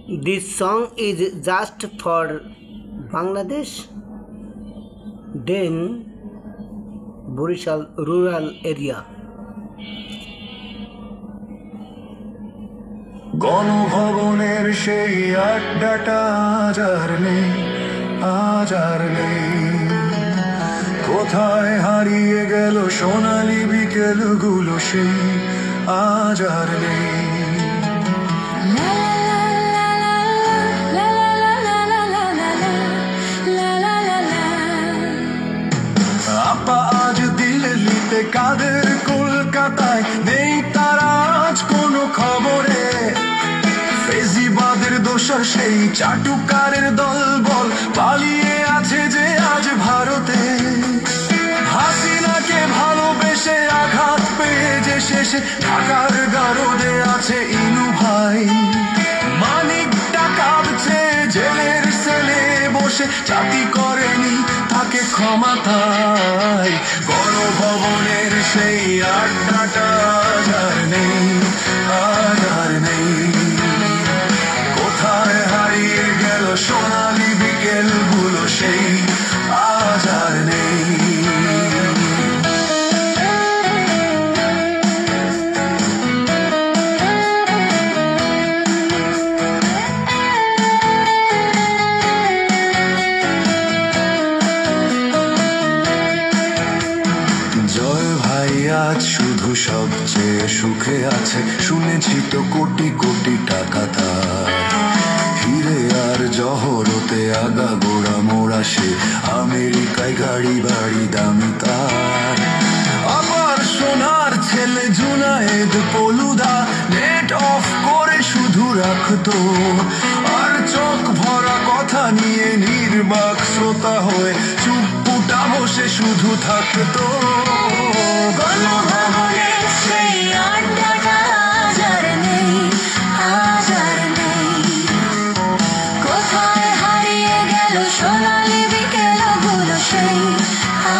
This song is just for Bangladesh, then Borishal rural area. গণভবনের সেই আড্ডাটা আজ আর নেই কোথায় হারিয়ে গেল সোনালি বিকেলগুলো সেই আজ আর নেই আপা আজ দিল্লিতে কাদের কলকাতায় নেই তারা আজ কোনো খবরে ফেজিবাদের দোসর সেই চাটুকারের দলবল পালিয়ে আছে যে আজ ভারতে হাসিনাকে ভালোবেসে আঘাত পেয়ে যে শেষে ঢাকার গারদে আছে ইনু ভাই মানিকটা কাঁদছে জেলের সেলে বসে জাতি করেনি তাকে ক্ষমতায় গণভবনের সেই আড্ডাটা আর নেই আর নেই কোথায় হারিয়ে গেল সোনালি বিকেলগুলো সেই আজ আর নেই জয় ভাই আজ শুধু সবচেয়ে সুখে আছে শুনেছি তো কোটি কোটি টাকা তার হিরে আর জহরতে আগা গোড়া মোড়া সে আমেরিকায় গাড়ি বাড়ি দামি তার আবার সোনার ছেলে জুনায়েদ পলুদা নেট অফ করে শুধু রাখতো আর চোখ ভরা কথা নিয়ে নির্বাক শ্রোতা হয়ে চুপপুটা বসে শুধু থাকতো গণভবনের সেই আড্ডাটা আজ আর নেই আজ আর নেই কোথায় হারিয়ে গেল সোনালি বিকেলগুলো সেই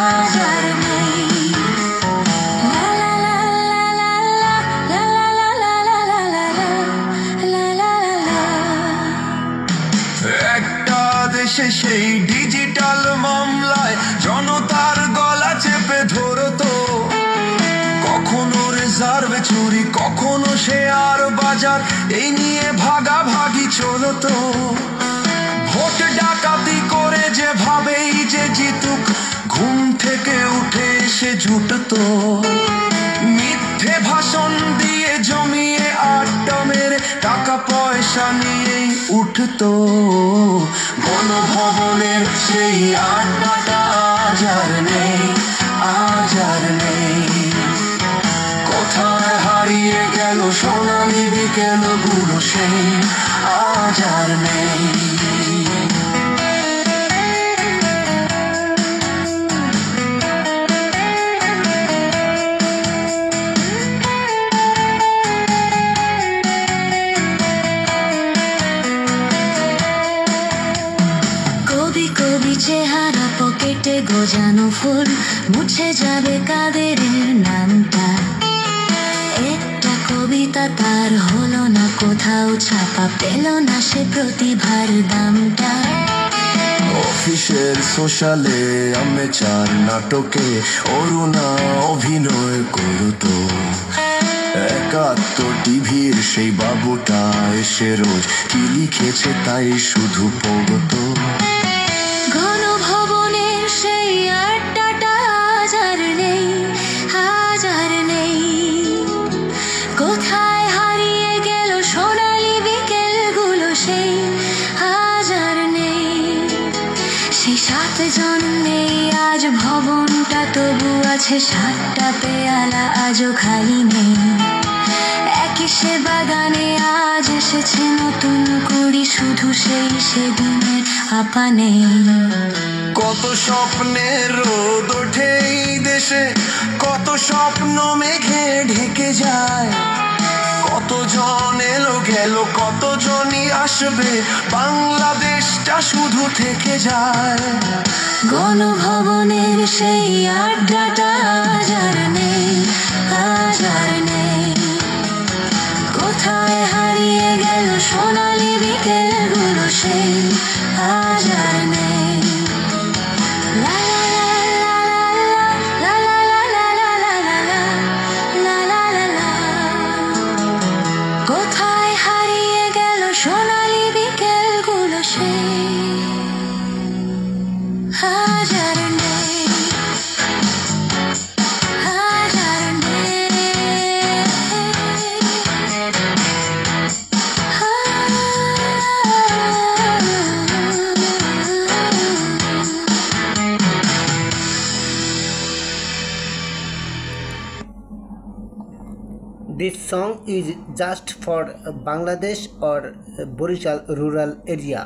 আজ আর নেই একটা দেশে সেই ডিজিটাল মামলায় জনতার গলা চেপে ধরতো কখনো রিজার্ভ চুরি কখনো শেয়ার বাজার এই নিয়ে ভাগাভাগি চলতো ভোট ডাকাতি করে যে ভাবেই যে জিতুক ঘুম থেকে উঠে এসে জুটতো মিথ্যে ভাষণ দিয়ে জমিয়ে আড্ডা মেরে টাকা পয়সা নিয়েই উঠতো গণভবনের সেই আড্ডাটা আজ আর নেই আজ আর নেই কোথায় হারিয়ে গেল সোনালি বিকেলগুলো সেই আজ আর নেই চেহারা পকেটে গোজানো ফুল মুছে যাবে কাদের নামটা একটা কবিতা তার হলো না কোথাও ছাপা পেল না সে প্রতিভার দামটা অফিসের সোশ্যালে আমি চার নাটকে অরুণা অভিনয় করতো একাত্তর টিভির সেই বাবুটা এসে রোজ কি লিখেছে তাই শুধু পড়তো গণভবনের সেই আড্ডাটা আজ আর নেই আজ আর নেই কোথায় হারিয়ে গেল সোনালি বিকেলগুলো সেই আজ আর নেই সেই 7 জন নেই আজ ভবনটা তবু আছে 7টা পেয়ালা আজও খালি নেই একই সে বাগানে আজ এসেছে নতুন কুড়ি শুধু সেই সেদিনের আপা নেই কত স্বপ্নের রোদ ওঠে এই দেশে কত স্বপ্ন মেঘে ঢেকে যায় কতজন এলো গেল কতজনই আসবে বাংলাদেশটা শুধু থেকে যায় গণভবনের সেই আড্ডাটা আজ আর নেই আজ আর নেই কোথায় কোথায় হারিয়ে গেল সোনালি বিকেলগুলো, সেই আজ আর নেই। লা লা লা লা লা লা লা লা লা লা লা লা। কোথায় হারিয়ে গেল সোনালি বিকেলগুলো, সেই আজ আর নেই, আজ আর নেই। This song is just for Bangladesh or Borishal rural area.